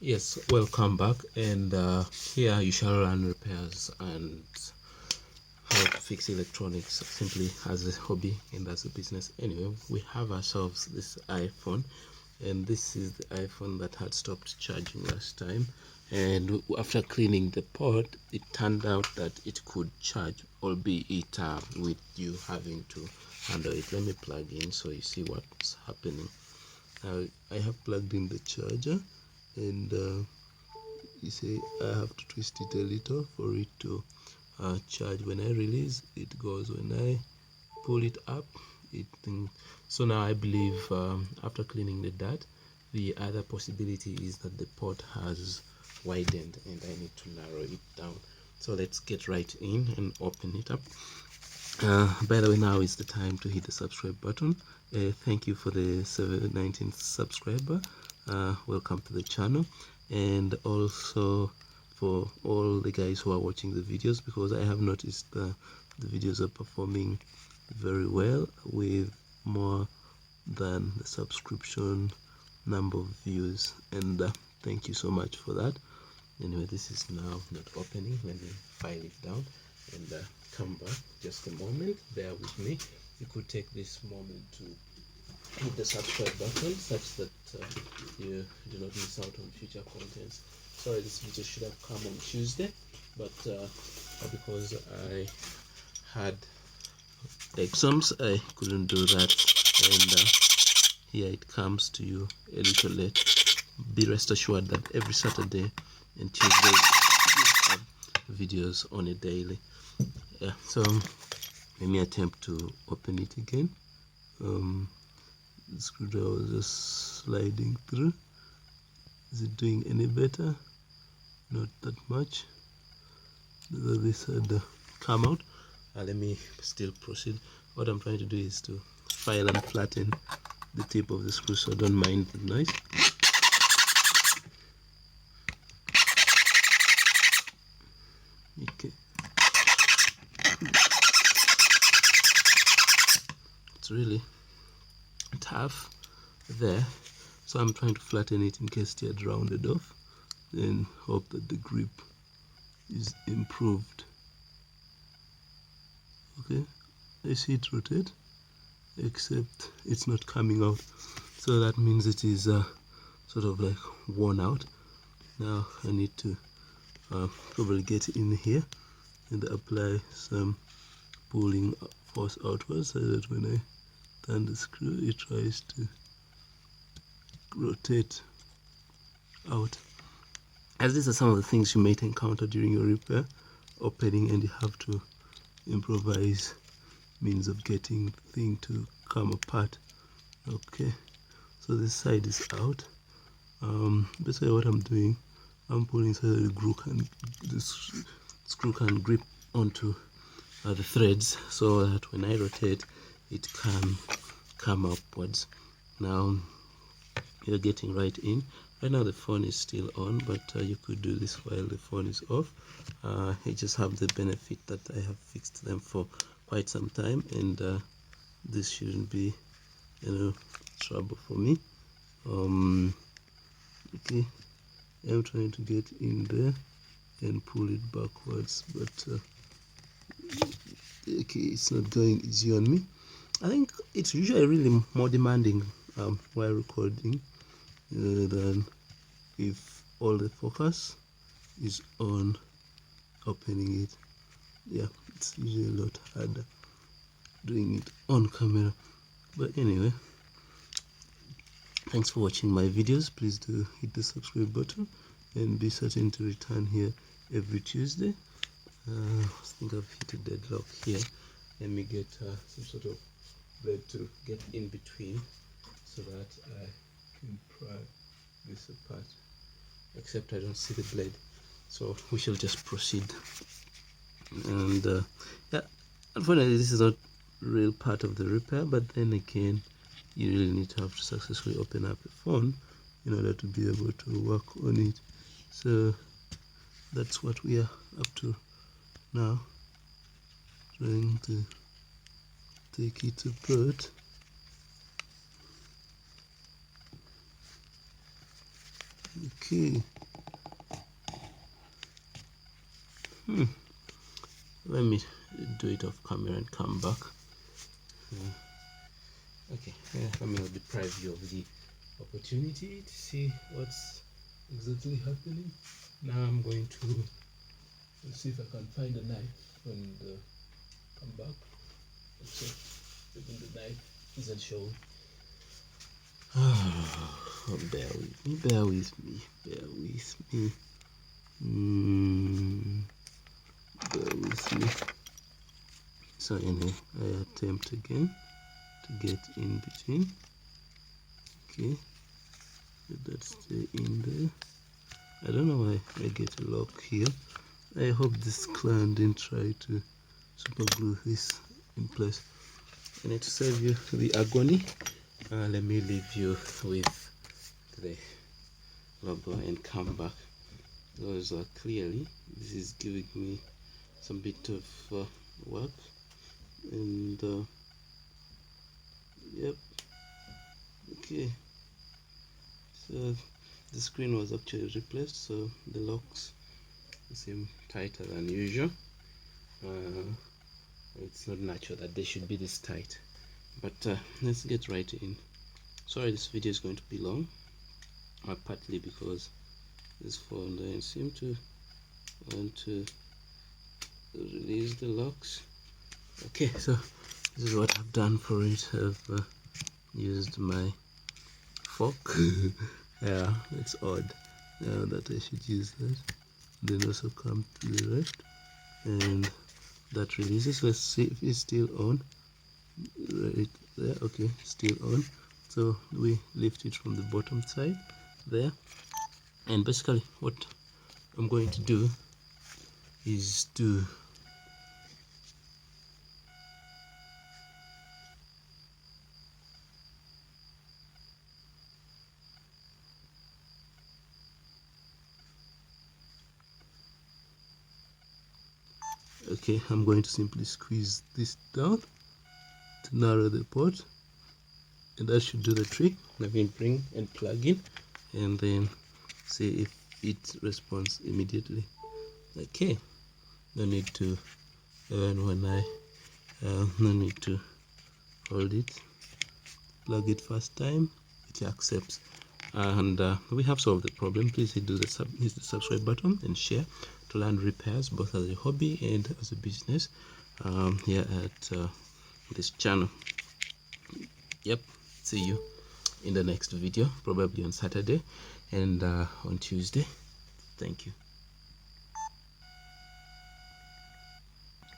Yes, welcome back, and here you shall learn repairs and how to fix electronics simply as a hobby and as a business. Anyway, we have ourselves this iPhone, and this is the iPhone that had stopped charging last time, and after cleaning the port, it turned out that it could charge, albeit with you having to handle it. Let me plug in so you see what's happening. Now I have plugged in the charger, and you see I have to twist it a little for it to charge. When I release, it goes. When I pull it up, it so now I believe after cleaning the dirt, the other possibility is that the port has widened and I need to narrow it down. So let's get right in and open it up. By the way, now is the time to hit the subscribe button. Thank you for the 19th subscriber. Welcome to the channel, and also for all the guys who are watching the videos, because I have noticed the videos are performing very well with more than the subscription number of views, and thank you so much for that. Anyway, this is now not opening. Let me file it down and come back just a moment. Bear with me. You could take this moment to hit the subscribe button such that you do not miss out on future contents. Sorry, this video should have come on Tuesday, but because I had exams, I couldn't do that, and here it comes to you a little late. Be rest assured that every Saturday and Tuesday we have videos on a daily. Yeah, so let me attempt to open it again. The screwdriver was just sliding through. Is it doing any better? Not that much. This had come out. Let me still proceed. What I'm trying to do is to file and flatten the tip of the screw, so don't mind the noise. Okay. It's really tough there, so I'm trying to flatten it in case it had rounded off, then hope that the grip is improved. Okay, I see it rotate, except it's not coming out, so that means it is sort of like worn out. Now I need to probably get in here and apply some pulling force outwards, so that when I turn the screw, it tries to rotate out. As these are some of the things you might encounter during your repair opening, and you have to improvise means of getting the thing to come apart. Okay, so this side is out. Basically what I'm doing, I'm pulling so that the screw can grip onto the threads, so that when I rotate it can come upwards. Now you're getting right in. Right now the phone is still on, but you could do this while the phone is off. I just have the benefit that I have fixed them for quite some time, and this shouldn't be trouble for me. Okay, I'm trying to get in there and pull it backwards, but okay, it's not going easy on me. I think it's usually really more demanding while recording than if all the focus is on opening it. Yeah, it's usually a lot harder doing it on camera. But anyway, thanks for watching my videos. Please do hit the subscribe button and be certain to return here every Tuesday. I think I've hit a deadlock here. Let me get some sort of blade to get in between so that I can pry this apart, except I don't see the blade, so we shall just proceed. And yeah, unfortunately this is not real part of the repair, but then again you really need to have to successfully open up a phone in order to be able to work on it. So that's what we are up to now, trying to take it apart. Okay, Let me do it off camera and come back. Okay, let me deprive you of the opportunity to see what's exactly happening. Now I'm going to see if I can find a knife and come back. Except even the knife isn't showing. Oh, bear with me, bear with me, bear with me. Bear with me. So anyway, I attempt again to get in between. Okay, let that stay in there. I don't know why I get a lock here. I hope this clan didn't try to super glue this in place. I need to save you the agony. Let me leave you with the logo and come back, because clearly this is giving me some bit of work. And yep, okay, so the screen was actually replaced, so the locks seem tighter than usual. It's not natural that they should be this tight, but let's get right in. Sorry this video is going to be long, partly because this phone doesn't seem to want to release the locks. Okay, so this is what I've done for it. I've used my fork. Yeah, it's odd that I should use that. Then also come to the left, and that releases. Let's see if it's still on. Right there. Okay, still on. So we lift it from the bottom side there, and basically what I'm going to do is to okay, I'm going to simply squeeze this down to narrow the port, and that should do the trick. Let me bring and plug in and then see if it responds immediately. Okay, no need to no need to hold it. Plug it first time, it accepts, and we have solved the problem. Please hit the subscribe button and share to learn repairs both as a hobby and as a business here at this channel. Yep, see you in the next video, probably on Saturday and on Tuesday. Thank you.